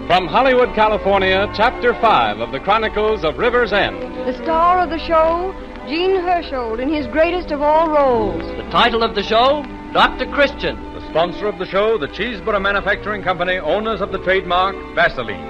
From Hollywood, California, Chapter 5 of the Chronicles of River's End. The star of the show, Jean Hersholt, in his greatest of all roles. The title of the show, Dr. Christian. The sponsor of the show, the Cheeseburger Manufacturing Company, owners of the trademark Vaseline.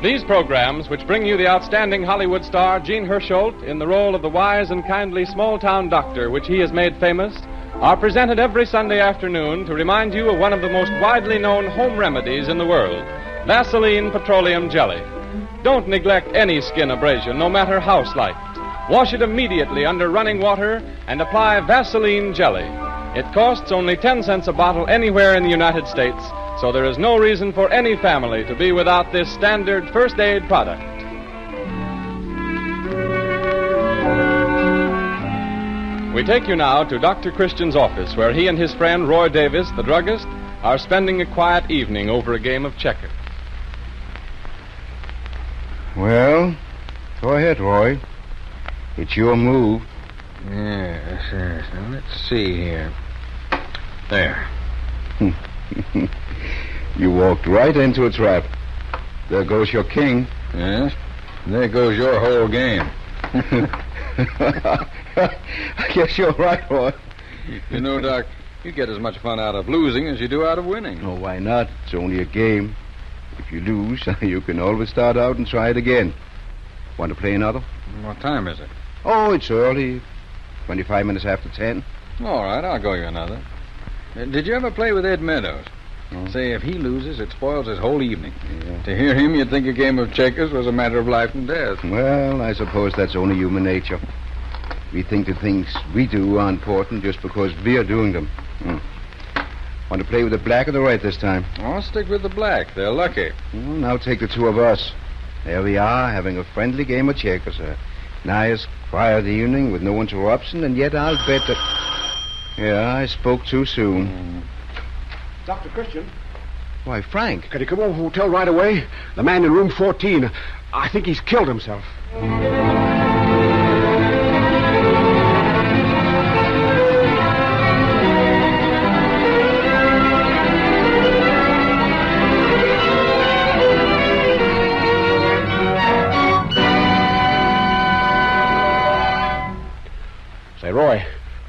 These programs, which bring you the outstanding Hollywood star Jean Hersholt in the role of the wise and kindly small-town doctor which he has made famous, are presented every Sunday afternoon to remind you of one of the most widely known home remedies in the world, Vaseline Petroleum Jelly. Don't neglect any skin abrasion, no matter how slight. Wash it immediately under running water and apply Vaseline Jelly. It costs only 10 cents a bottle anywhere in the United States, so there is no reason for any family to be without this standard first aid product. We take you now to Dr. Christian's office, where he and his friend Roy Davis, the druggist, are spending a quiet evening over a game of checkers. Well, go ahead, Roy. It's your move. Yes. Now, let's see here. There. You walked right into a trap. There goes your king. Yes. There goes your whole game. I guess you're right, Roy. You know, Doc, you get as much fun out of losing as you do out of winning. Oh, why not? It's only a game. If you lose, you can always start out and try it again. Want to play another? What time is it? Oh, it's early. 25 minutes after 10. All right, I'll go you another. Did you ever play with Ed Meadows? Oh. Say, if he loses, it spoils his whole evening. Yeah. To hear him, you'd think a game of checkers was a matter of life and death. Well, I suppose that's only human nature. We think the things we do are important just because we are doing them. Want to play with the black or the white this time? I'll stick with the black. They're lucky. Well, now take the two of us. There we are, having a friendly game of checkers. A nice, quiet evening with no interruption, and yet I'll bet that... Yeah, I spoke too soon. Dr. Christian? Why, Frank. Can you come over to the hotel right away? The man in room 14. I think he's killed himself. Say, Roy,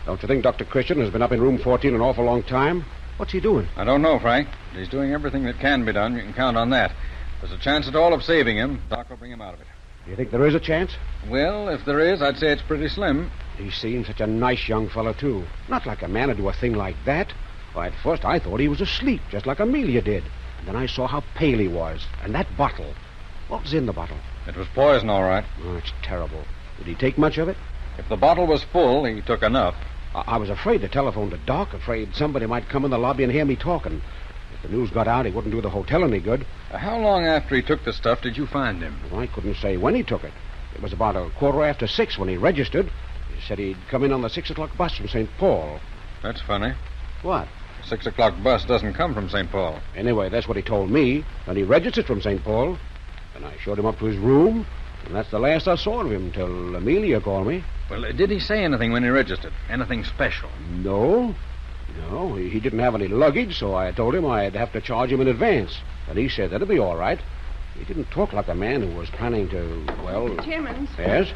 don't you think Dr. Christian has been up in room 14 an awful long time? What's he doing? I don't know, Frank. He's doing everything that can be done. You can count on that. If there's a chance at all of saving him, Doc will bring him out of it. Do you think there is a chance? Well, if there is, I'd say it's pretty slim. He seems such a nice young fellow, too. Not like a man to do a thing like that. Why, at first I thought he was asleep, just like Amelia did. And then I saw how pale he was. And that bottle. What was in the bottle? It was poison, all right. Oh, it's terrible. Did he take much of it? If the bottle was full, he took enough. I was afraid to telephone to Doc, afraid somebody might come in the lobby and hear me talking. If the news got out, it wouldn't do the hotel any good. How long after he took the stuff did you find him? Well, I couldn't say when he took it. It was about 6:15 when he registered. He said he'd come in on the 6 o'clock bus from St. Paul. That's funny. What? The 6 o'clock bus doesn't come from St. Paul. Anyway, that's what he told me. Then he registered from St. Paul. And I showed him up to his room. And that's the last I saw of him till Amelia called me. Well, did he say anything when he registered? Anything special? No, he didn't have any luggage, so I told him I'd have to charge him in advance. And he said that'd be all right. He didn't talk like a man who was planning to, well... Timmons. Yes?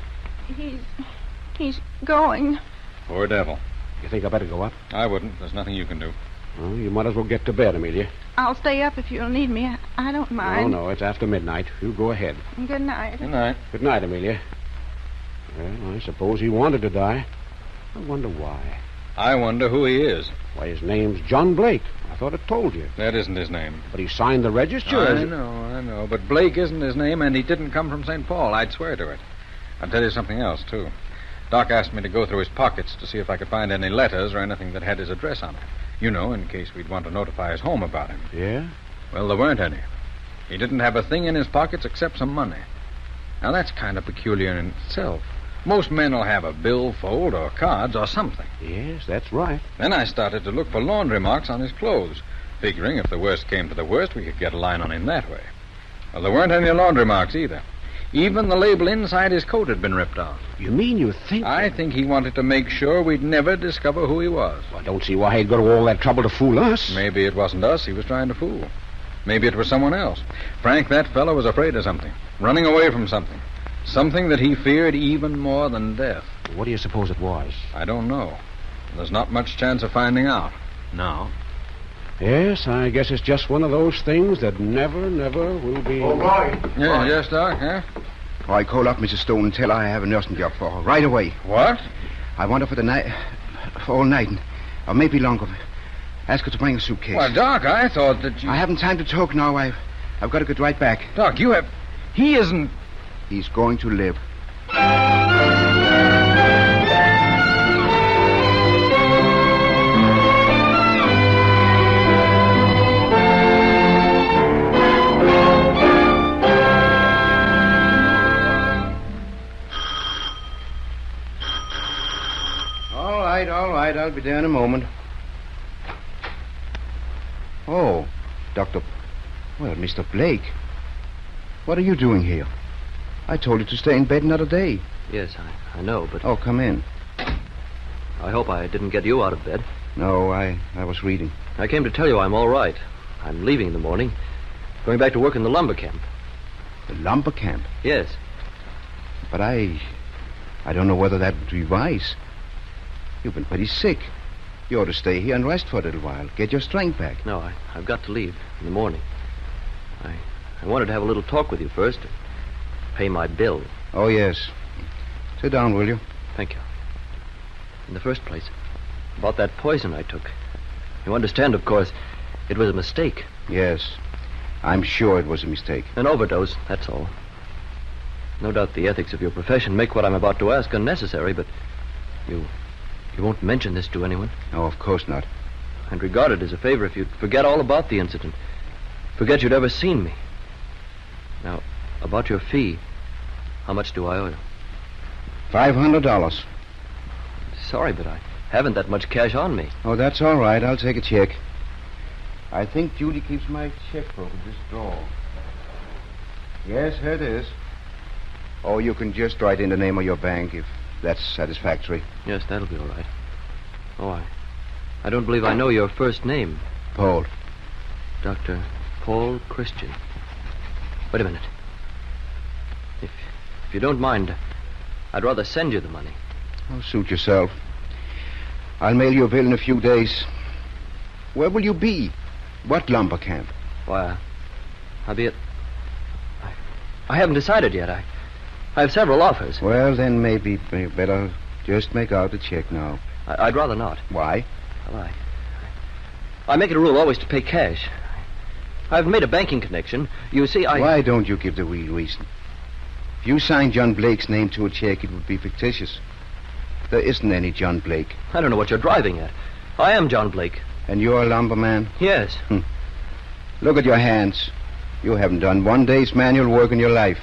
He's going. Poor devil. You think I better go up? I wouldn't. There's nothing you can do. Well, you might as well get to bed, Amelia. I'll stay up if you'll need me. I don't mind. No, it's after midnight. You go ahead. Good night. Good night. Good night, Amelia. Well, I suppose he wanted to die. I wonder why. I wonder who he is. Why, his name's John Blake. I thought it told you. That isn't his name. But he signed the register. I know. But Blake isn't his name, and he didn't come from St. Paul. I'd swear to it. I'll tell you something else, too. Doc asked me to go through his pockets to see if I could find any letters or anything that had his address on it. You know, in case we'd want to notify his home about him. Yeah? Well, there weren't any. He didn't have a thing in his pockets except some money. Now, that's kind of peculiar in itself. Most men will have a billfold or cards or something. Yes, that's right. Then I started to look for laundry marks on his clothes, figuring if the worst came to the worst, we could get a line on him that way. Well, there weren't any laundry marks either. Even the label inside his coat had been ripped off. You mean you think... I think he wanted to make sure we'd never discover who he was. Well, I don't see why he'd go to all that trouble to fool us. Maybe it wasn't us he was trying to fool. Maybe it was someone else. Frank, that fellow was afraid of something. Running away from something. Something that he feared even more than death. What do you suppose it was? I don't know. There's not much chance of finding out. No. Yes, I guess it's just one of those things that never will be... All right. Yeah, yes, Doc, huh? Oh, I call up Mrs. Stone and tell her I have a nursing job for her right away. What? I want her for the night, for all night, or maybe longer. Ask her to bring a suitcase. Well, Doc, I thought that you... I haven't time to talk now. I've got to get right back. Doc, you have... He isn't... He's going to live. All right. I'll be there in a moment. Oh, Dr. Well, Mr. Blake. What are you doing here? I told you to stay in bed another day. Yes, I know, but... Oh, come in. I hope I didn't get you out of bed. No, I was reading. I came to tell you I'm all right. I'm leaving in the morning. Going back to work in the lumber camp. The lumber camp? Yes. But I don't know whether that would be wise. You've been pretty sick. You ought to stay here and rest for a little while. Get your strength back. No, I've got to leave in the morning. I wanted to have a little talk with you first. Pay my bill. Oh, yes. Sit down, will you? Thank you. In the first place, about that poison I took. You understand, of course, it was a mistake. Yes. I'm sure it was a mistake. An overdose, that's all. No doubt the ethics of your profession make what I'm about to ask unnecessary, but you won't mention this to anyone? No, of course not. I'd regard it as a favor if you'd forget all about the incident. Forget you'd ever seen me. Now, about your fee, how much do I owe you? $500. Sorry, but I haven't that much cash on me. Oh, that's all right. I'll take a check. I think Judy keeps my checkbook in this drawer. Yes, here it is. Oh, you can just write in the name of your bank if that's satisfactory. Yes, that'll be all right. Oh, I don't believe I know your first name. Paul. Dr. Paul Christian. Wait a minute. If you don't mind, I'd rather send you the money. Oh, suit yourself. I'll mail you a bill in a few days. Where will you be? What lumber camp? Why, I'll be at... I haven't decided yet. I have several offers. Well, then maybe you better just make out the check now. I'd rather not. Why? Well, I make it a rule always to pay cash. I've made a banking connection. You see, Why don't you give the real reason? If you signed John Blake's name to a check, it would be fictitious. There isn't any John Blake. I don't know what you're driving at. I am John Blake. And you're a lumberman? Yes. Look at your hands. You haven't done one day's manual work in your life.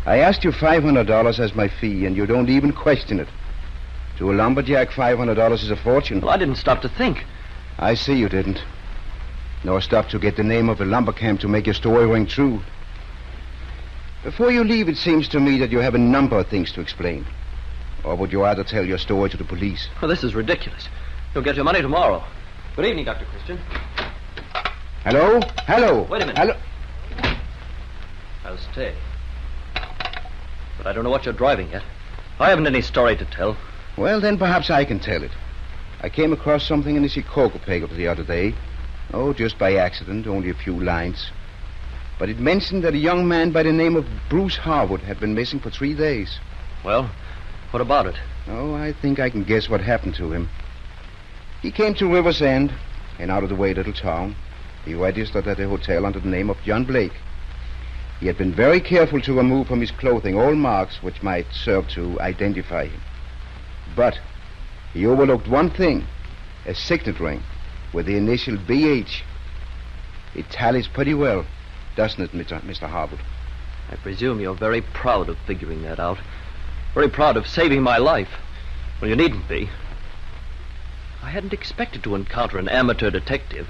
I asked you $500 as my fee, and you don't even question it. To a lumberjack, $500 is a fortune. Well, I didn't stop to think. I see you didn't. Nor stop to get the name of a lumber camp to make your story ring true. Before you leave, it seems to me that you have a number of things to explain. Or would you rather tell your story to the police? Well, this is ridiculous. You'll get your money tomorrow. Good evening, Dr. Christian. Hello? Hello? Wait a minute. Hello? I'll stay. But I don't know what you're driving at. I haven't any story to tell. Well, then perhaps I can tell it. I came across something in the Chicago paper the other day. Oh, just by accident, only a few lines. But it mentioned that a young man by the name of Bruce Harwood had been missing for 3 days. Well, what about it? Oh, I think I can guess what happened to him. He came to River's End, an out-of-the-way little town. He registered at a hotel under the name of John Blake. He had been very careful to remove from his clothing all marks which might serve to identify him. But he overlooked one thing, a signet ring with the initial BH. It tallies pretty well, doesn't it, Mr. Harwood? I presume you're very proud of figuring that out. Very proud of saving my life. Well, you needn't be. I hadn't expected to encounter an amateur detective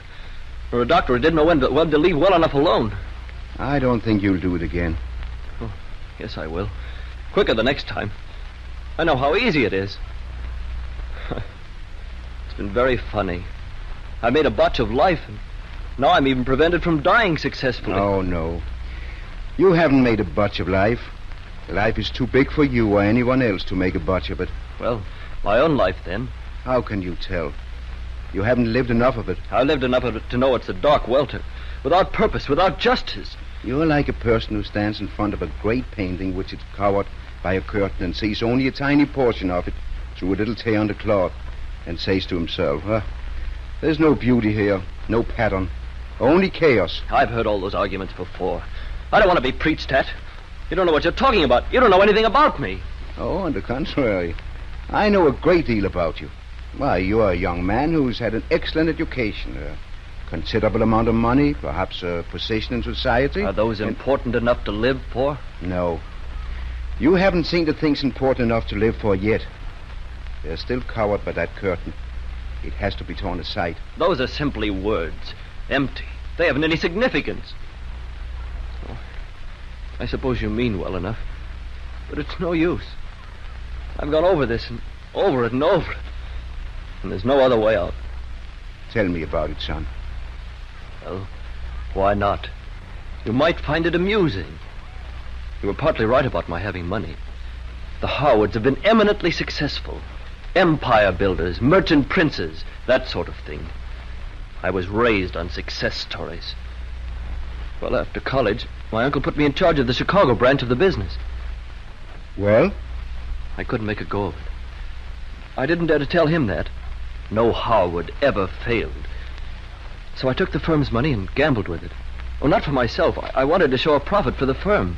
or a doctor who didn't know when to leave well enough alone. I don't think you'll do it again. Oh, Yes, I will. Quicker the next time. I know how easy it is. It's been very funny. I made a botch of life, and now I'm even prevented from dying successfully. Oh, no. You haven't made a botch of life. Life is too big for you or anyone else to make a botch of it. Well, my own life, then. How can you tell? You haven't lived enough of it. I lived enough of it to know it's a dark welter, without purpose, without justice. You're like a person who stands in front of a great painting which is covered by a curtain and sees only a tiny portion of it through a little tear on the cloth and says to himself, there's no beauty here, no pattern, only chaos. I've heard all those arguments before. I don't want to be preached at. You don't know what you're talking about. You don't know anything about me. Oh, on the contrary. I know a great deal about you. Why, you're a young man who's had an excellent education, a considerable amount of money, perhaps a position in society. Are those important enough to live for? No. You haven't seen the things important enough to live for yet. They're still covered by that curtain. It has to be torn aside. Those are simply words. Empty. They haven't any significance. Oh, I suppose you mean well enough. But it's no use. I've gone over this and over it and over it. And there's no other way out. Tell me about it, son. Well, why not? You might find it amusing. You were partly right about my having money. The Howards have been eminently successful. Empire builders, merchant princes, that sort of thing. I was raised on success stories. Well, after college, my uncle put me in charge of the Chicago branch of the business. Well? I couldn't make a go of it. I didn't dare to tell him that. No Howard ever failed. So I took the firm's money and gambled with it. Oh, not for myself. I wanted to show a profit for the firm.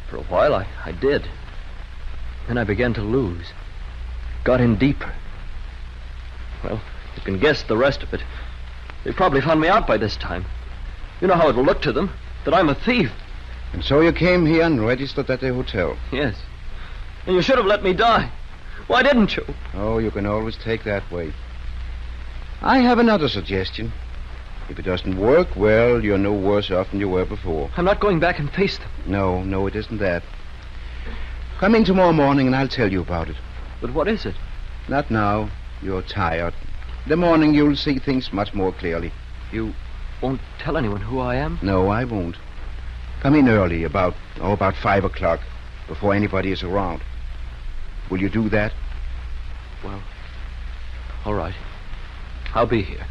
For a while, I did. Then I began to lose. Got in deeper. Well, you can guess the rest of it. They probably found me out by this time. You know how it'll look to them, that I'm a thief. And so you came here and registered at the hotel? Yes. And you should have let me die. Why didn't you? Oh, you can always take that way. I have another suggestion. If it doesn't work, well, you're no worse off than you were before. I'm not going back and face them. No, it isn't that. Come in tomorrow morning and I'll tell you about it. But what is it? Not now. You're tired. In the morning you'll see things much more clearly. You won't tell anyone who I am? No, I won't. Come in early, about 5 o'clock, before anybody is around. Will you do that? Well, all right. I'll be here.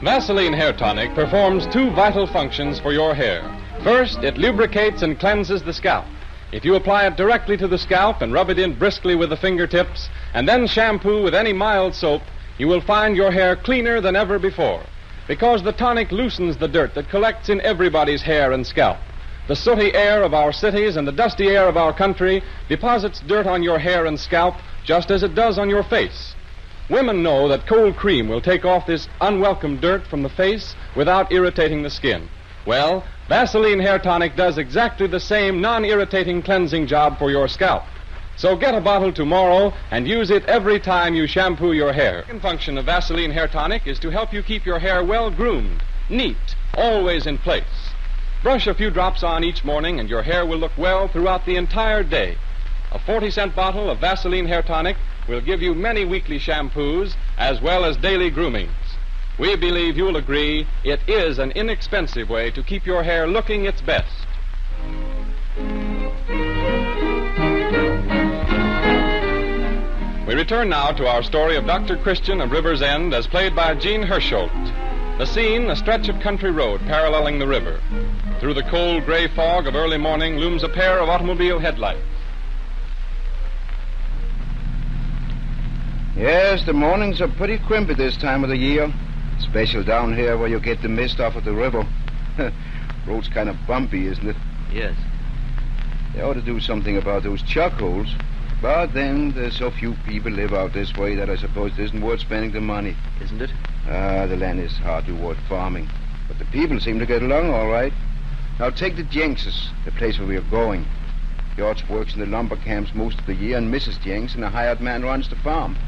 Vaseline Hair Tonic performs two vital functions for your hair. First, it lubricates and cleanses the scalp. If you apply it directly to the scalp and rub it in briskly with the fingertips, and then shampoo with any mild soap, you will find your hair cleaner than ever before. Because the tonic loosens the dirt that collects in everybody's hair and scalp. The sooty air of our cities and the dusty air of our country deposits dirt on your hair and scalp just as it does on your face. Women know that cold cream will take off this unwelcome dirt from the face without irritating the skin. Well, Vaseline Hair Tonic does exactly the same non-irritating cleansing job for your scalp. So get a bottle tomorrow and use it every time you shampoo your hair. The second function of Vaseline Hair Tonic is to help you keep your hair well groomed, neat, always in place. Brush a few drops on each morning and your hair will look well throughout the entire day. A 40-cent bottle of Vaseline Hair Tonic will give you many weekly shampoos as well as daily groomings. We believe you'll agree it is an inexpensive way to keep your hair looking its best. We return now to our story of Dr. Christian of River's End as played by Jean Hersholt. The scene, a stretch of country road paralleling the river. Through the cold gray fog of early morning looms a pair of automobile headlights. Yes, the mornings are pretty crimpy this time of the year. Especially down here where you get the mist off of the river. Road's kind of bumpy, isn't it? Yes. They ought to do something about those chuck holes. But then there's so few people live out this way that I suppose it isn't worth spending the money. Isn't it? The land is hardly worth farming. But the people seem to get along all right. Now take the Jenkses, the place where we are going. George works in the lumber camps most of the year, and Mrs. Jenks and a hired man runs the farm.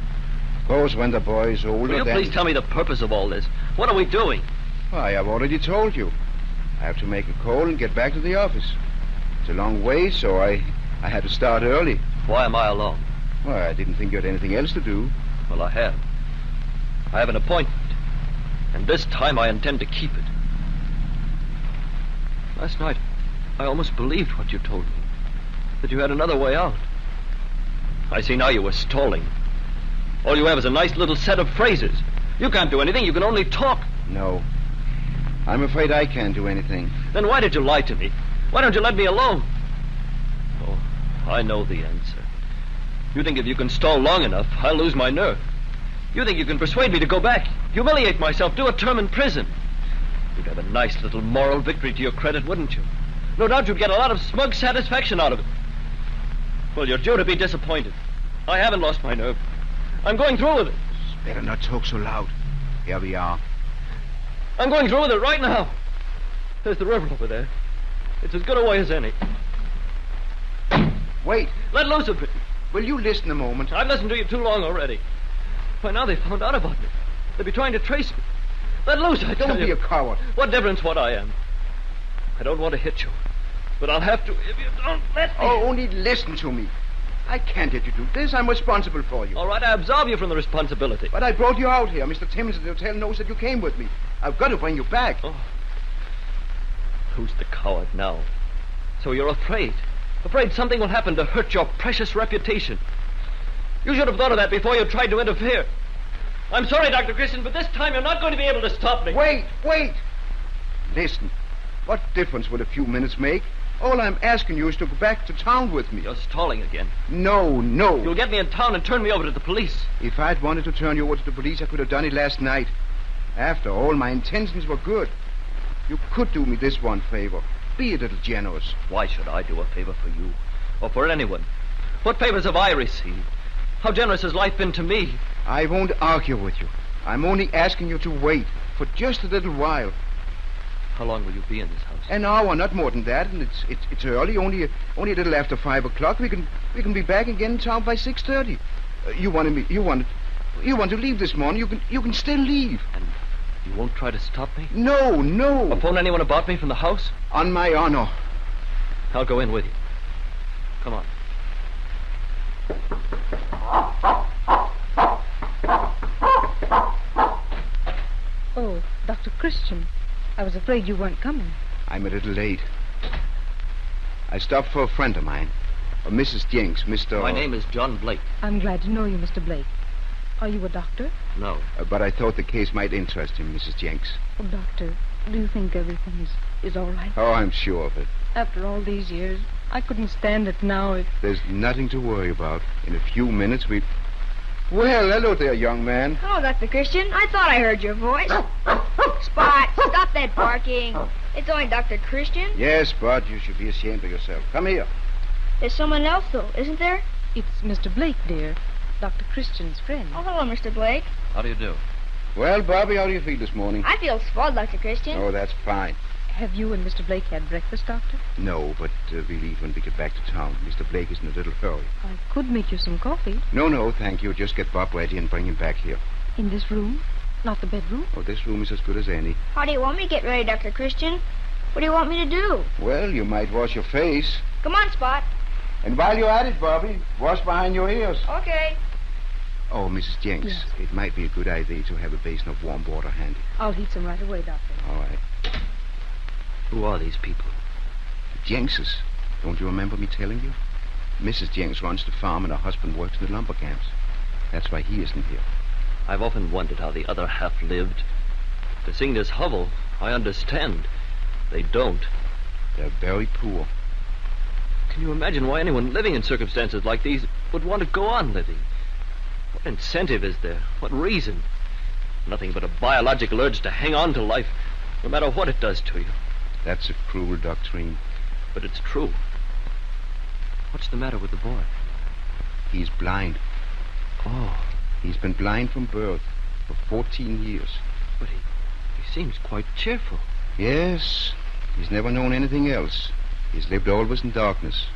Of suppose when the boy's older, Will you then... please tell me the purpose of all this? What are we doing? Why, I've already told you. I have to make a call and get back to the office. It's a long way, so I had to start early. Why am I alone? Well, I didn't think you had anything else to do. Well, I have. I have an appointment. And this time I intend to keep it. Last night, I almost believed what you told me. That you had another way out. I see now you were stalling. All you have is a nice little set of phrases. You can't do anything. You can only talk. No. I'm afraid I can't do anything. Then why did you lie to me? Why don't you let me alone? Oh, I know the answer. You think if you can stall long enough, I'll lose my nerve. You think you can persuade me to go back, humiliate myself, do a term in prison. You'd have a nice little moral victory to your credit, wouldn't you? No doubt you'd get a lot of smug satisfaction out of it. Well, you're due to be disappointed. I haven't lost my nerve. I'm going through with it. Better not talk so loud. Here we are. I'm going through with it right now. There's the river over there. It's as good a way as any. Wait. Let loose a bit. Will you listen a moment? I've listened to you too long already. By now they found out about me. They'll be trying to trace me. Let loose, I tell you. Don't be a coward. What difference what I am? I don't want to hit you. But I'll have to if you don't let me. Oh, only listen to me. I can't let you do this. I'm responsible for you. All right, I absolve you from the responsibility. But I brought you out here. Mr. Timmons at the hotel knows that you came with me. I've got to bring you back. Oh. Who's the coward now? So you're afraid. Afraid something will happen to hurt your precious reputation. You should have thought of that before you tried to interfere. I'm sorry, Dr. Christian, but this time you're not going to be able to stop me. Wait. Listen. What difference will a few minutes make? All I'm asking you is to go back to town with me. You're stalling again. No. You'll get me in town and turn me over to the police. If I'd wanted to turn you over to the police, I could have done it last night. After all, my intentions were good. You could do me this one favor. Be a little generous. Why should I do a favor for you? Or for anyone? What favors have I received? How generous has life been to me? I won't argue with you. I'm only asking you to wait for just a little while. How long will you be in this house? An hour, not more than that, and it's early, only a little after 5 o'clock. We can be back again in town by 6:30. You want to leave this morning. You can still leave. And you won't try to stop me? No. Or phone anyone about me from the house? On my honor. I'll go in with you. Come on. Oh, Dr. Christian. I was afraid you weren't coming. I'm a little late. I stopped for a friend of mine. Mrs. Jenks, Mr... My name is John Blake. I'm glad to know you, Mr. Blake. Are you a doctor? No. But I thought the case might interest him, Mrs. Jenks. Oh, doctor, do you think everything is all right? Oh, I'm sure of it. After all these years, I couldn't stand it now if... There's nothing to worry about. In a few minutes, we... Well, hello there, young man. Hello, Dr. Christian. I thought I heard your voice. Spot, stop that barking. It's only Dr. Christian. Yes, Bud, you should be ashamed of yourself. Come here. There's someone else, though, isn't there? It's Mr. Blake, dear. Dr. Christian's friend. Oh, hello, Mr. Blake. How do you do? Well, Bobby, how do you feel this morning? I feel swell, Dr. Christian. Oh, that's fine. Have you and Mr. Blake had breakfast, Doctor? No, but we'll eat when we get back to town. Mr. Blake is in a little hurry. I could make you some coffee. No, thank you. Just get Bob ready and bring him back here. In this room? Not the bedroom? Oh, this room is as good as any. How do you want me to get ready, Dr. Christian? What do you want me to do? Well, you might wash your face. Come on, Spot. And while you're at it, Bobby, wash behind your ears. Okay. Oh, Mrs. Jenks, Yes. It might be a good idea to have a basin of warm water handy. I'll heat some right away, Doctor. All right. Who are these people? The Jenkses. Don't you remember me telling you? Mrs. Jenks runs the farm and her husband works in the lumber camps. That's why he isn't here. I've often wondered how the other half lived. To sing this hovel, I understand. They don't. They're very poor. Can you imagine why anyone living in circumstances like these would want to go on living? What incentive is there? What reason? Nothing but a biological urge to hang on to life, no matter what it does to you. That's a cruel doctrine. But it's true. What's the matter with the boy? He's blind. Oh, He's been blind from birth for 14 years. but he seems quite cheerful. Yes, he's never known anything else. He's lived always in darkness.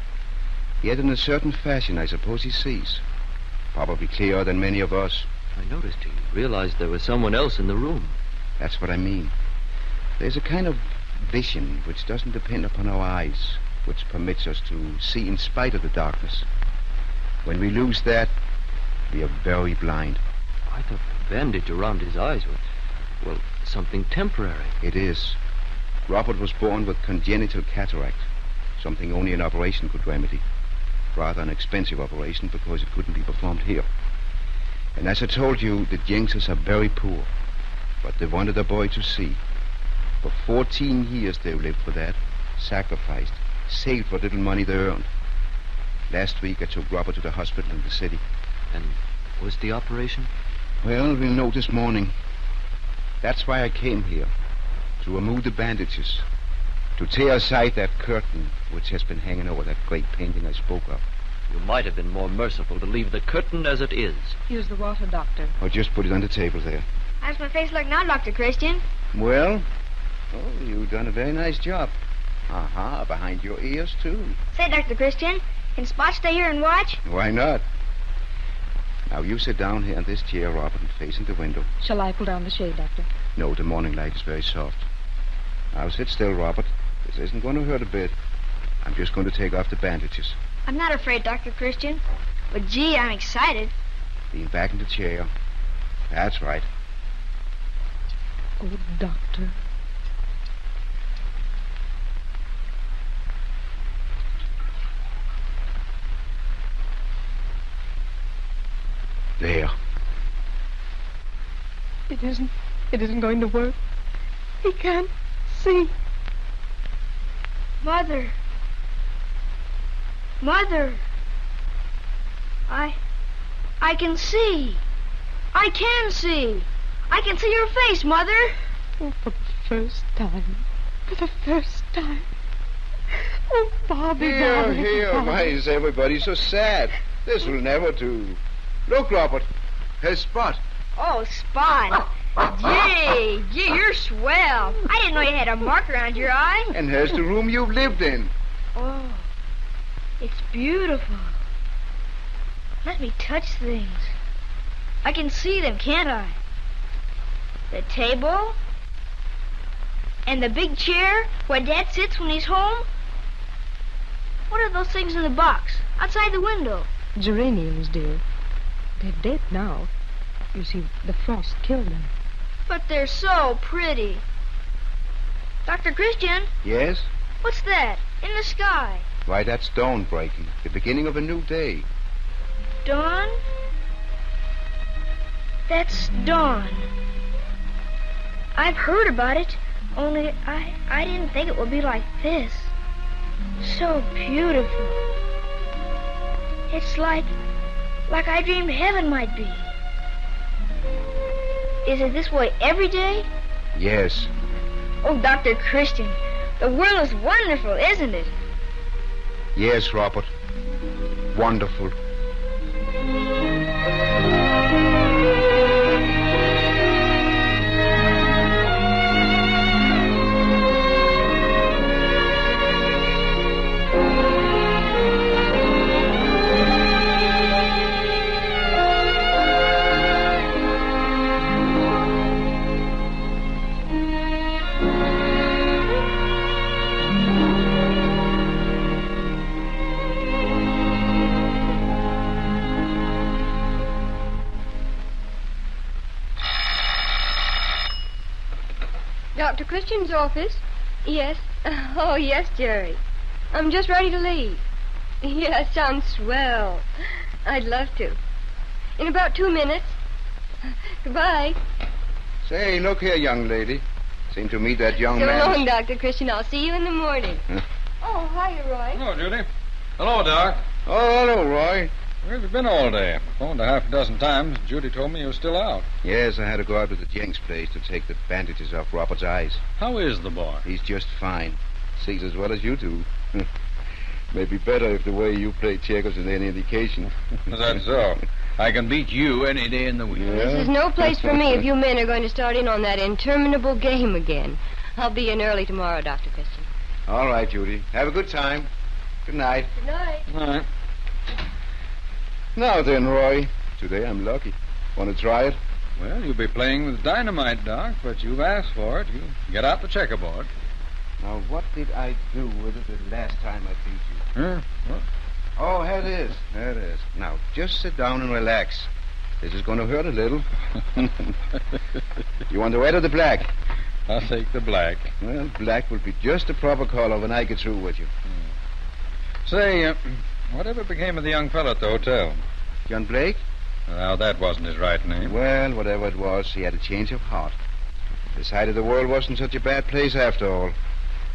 Yet in a certain fashion, I suppose he sees. Probably clearer than many of us. I noticed he realized there was someone else in the room. That's what I mean. There's a kind of vision which doesn't depend upon our eyes, which permits us to see in spite of the darkness. When we lose that, we are very blind. I thought the bandage around his eyes was, well, something temporary. It is. Robert was born with congenital cataract, something only an operation could remedy. Rather an expensive operation because it couldn't be performed here. And as I told you, the Jenkses are very poor. But they wanted a boy to see. For 14 years they've lived for that, sacrificed, saved what little money they earned. Last week I took Robert to the hospital in the city. And was the operation? Well, we'll know this morning. That's why I came here. To remove the bandages. To tear aside that curtain which has been hanging over that great painting I spoke of. You might have been more merciful to leave the curtain as it is. Here's the water, Doctor. Or just put it on the table there. How's my face look now, Dr. Christian? Well, you've done a very nice job. Behind your ears, too. Say, Dr. Christian, can Spot stay here and watch? Why not? Now, you sit down here in this chair, Robert, and facing the window. Shall I pull down the shade, Doctor? No, the morning light is very soft. Now, sit still, Robert. This isn't going to hurt a bit. I'm just going to take off the bandages. I'm not afraid, Dr. Christian. But, gee, I'm excited. Lean back in the chair. That's right. Oh, Doctor. There. It isn't going to work. He can't see. Mother. I can see. I can see. I can see your face, Mother. Oh, for the first time. For the first time. Oh, Bobby, Bobby. Here. Bobby. Why is everybody so sad? This will never do. Look, Robert. Here's Spot. Oh, Spot. Gee, you're swell. I didn't know you had a mark around your eye. And here's the room you've lived in. Oh, it's beautiful. Let me touch things. I can see them, can't I? The table. And the big chair where Dad sits when he's home. What are those things in the box outside the window? Geraniums, dear. They're dead now. You see, the frost killed them. But they're so pretty. Dr. Christian? Yes? What's that in the sky? Why, that's dawn breaking. The beginning of a new day. Dawn? That's dawn. I've heard about it, only I didn't think it would be like this. So beautiful. It's like I dreamed heaven might be. Is it this way every day? Yes. Oh, Dr. Christian, the world is wonderful, isn't it? Yes, Robert. Wonderful. Dr. Christian's office? Yes. Oh, yes, Jerry. I'm just ready to leave. Yeah, sounds swell. I'd love to. In about 2 minutes. Goodbye. Say, look here, young lady. Seem to me that young So man... long, Dr. Christian. I'll see you in the morning. Oh, hiya, Roy. Hello, Judy. Hello, Doc. Oh, hello, Roy. Where have you been all day? Phoned a half a dozen times. Judy told me you were still out. Yes, I had to go out to the Jenks place to take the bandages off Robert's eyes. How is the boy? He's just fine. Sees as well as you do. Maybe better if the way you play checkers is any indication. Is that so? I can beat you any day in the week. Yeah? This is no place for me if you men are going to start in on that interminable game again. I'll be in early tomorrow, Dr. Christian. All right, Judy. Have a good time. Good night. Good night. All right. Now then, Roy. Today I'm lucky. Want to try it? Well, you'll be playing with dynamite, Doc, but you've asked for it. You get out the checkerboard. Now, what did I do with it the last time I beat you? Huh? What? Oh, here it is. There it is. Now, just sit down and relax. This is going to hurt a little. You want the red or the black? I'll take the black. Well, black will be just the proper color when I get through with you. Say, whatever became of the young fellow at the hotel? John Blake? Well, that wasn't his right name. Well, whatever it was, he had a change of heart. Decided the world wasn't such a bad place after all.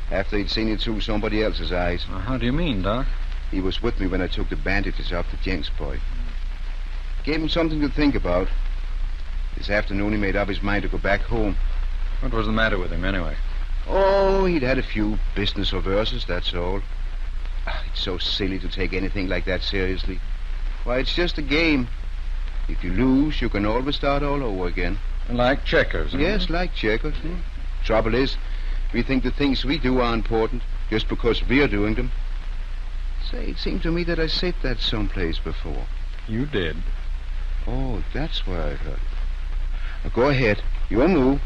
After he'd seen it through somebody else's eyes. Well, how do you mean, Doc? He was with me when I took the bandages off the Jenks boy. Gave him something to think about. This afternoon he made up his mind to go back home. What was the matter with him, anyway? Oh, he'd had a few business reverses, that's all. It's so silly to take anything like that seriously. Why, it's just a game. If you lose, you can always start all over again. Like checkers, huh? Yes, like checkers. Trouble is, we think the things we do are important just because we're doing them. Say, it seemed to me that I said that someplace before. You did. Oh, that's where I heard it. Now, go ahead. Your move.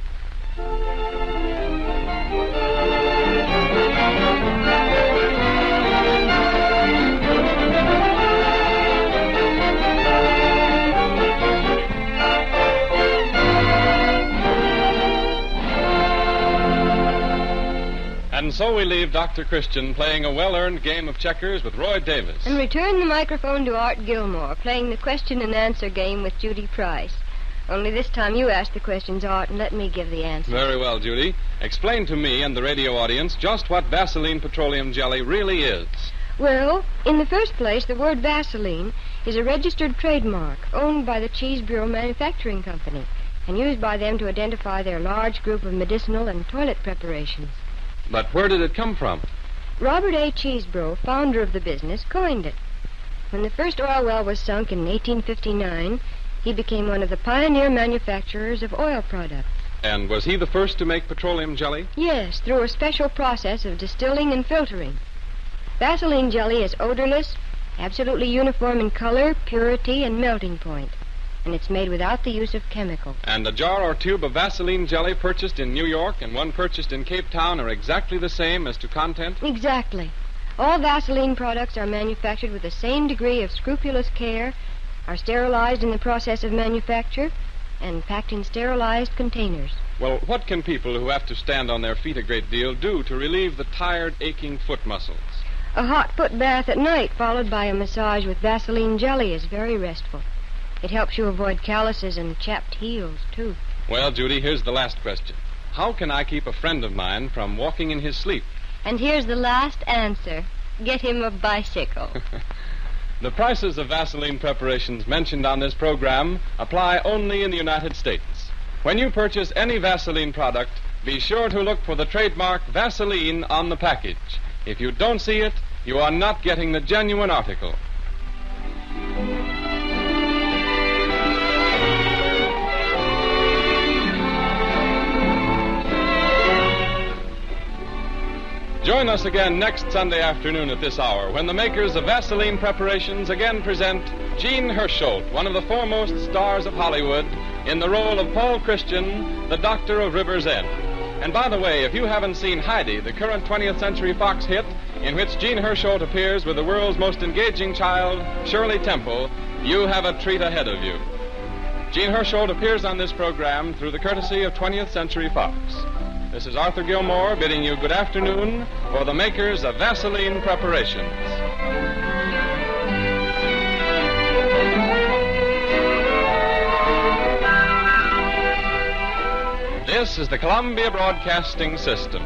And so we leave Dr. Christian playing a well-earned game of checkers with Roy Davis. And return the microphone to Art Gilmore, playing the question and answer game with Judy Price. Only this time you ask the questions, Art, and let me give the answers. Very well, Judy. Explain to me and the radio audience just what Vaseline petroleum jelly really is. Well, in the first place, the word Vaseline is a registered trademark owned by the Cheese Bureau Manufacturing Company and used by them to identify their large group of medicinal and toilet preparations. But where did it come from? Robert A. Cheesebro, founder of the business, coined it. When the first oil well was sunk in 1859, he became one of the pioneer manufacturers of oil products. And was he the first to make petroleum jelly? Yes, through a special process of distilling and filtering. Vaseline jelly is odorless, absolutely uniform in color, purity, and melting point. And it's made without the use of chemicals. And a jar or tube of Vaseline jelly purchased in New York and one purchased in Cape Town are exactly the same as to content? Exactly. All Vaseline products are manufactured with the same degree of scrupulous care, are sterilized in the process of manufacture, and packed in sterilized containers. Well, what can people who have to stand on their feet a great deal do to relieve the tired, aching foot muscles? A hot foot bath at night followed by a massage with Vaseline jelly is very restful. It helps you avoid calluses and chapped heels, too. Well, Judy, here's the last question. How can I keep a friend of mine from walking in his sleep? And here's the last answer. Get him a bicycle. The prices of Vaseline preparations mentioned on this program apply only in the United States. When you purchase any Vaseline product, be sure to look for the trademark Vaseline on the package. If you don't see it, you are not getting the genuine article. Join us again next Sunday afternoon at this hour when the makers of Vaseline preparations again present Jean Hersholt, one of the foremost stars of Hollywood, in the role of Paul Christian, the Doctor of River's End. And by the way, if you haven't seen Heidi, the current 20th Century Fox hit, in which Jean Hersholt appears with the world's most engaging child, Shirley Temple, you have a treat ahead of you. Jean Hersholt appears on this program through the courtesy of 20th Century Fox. This is Arthur Gilmore bidding you good afternoon for the makers of Vaseline preparations. This is the Columbia Broadcasting System.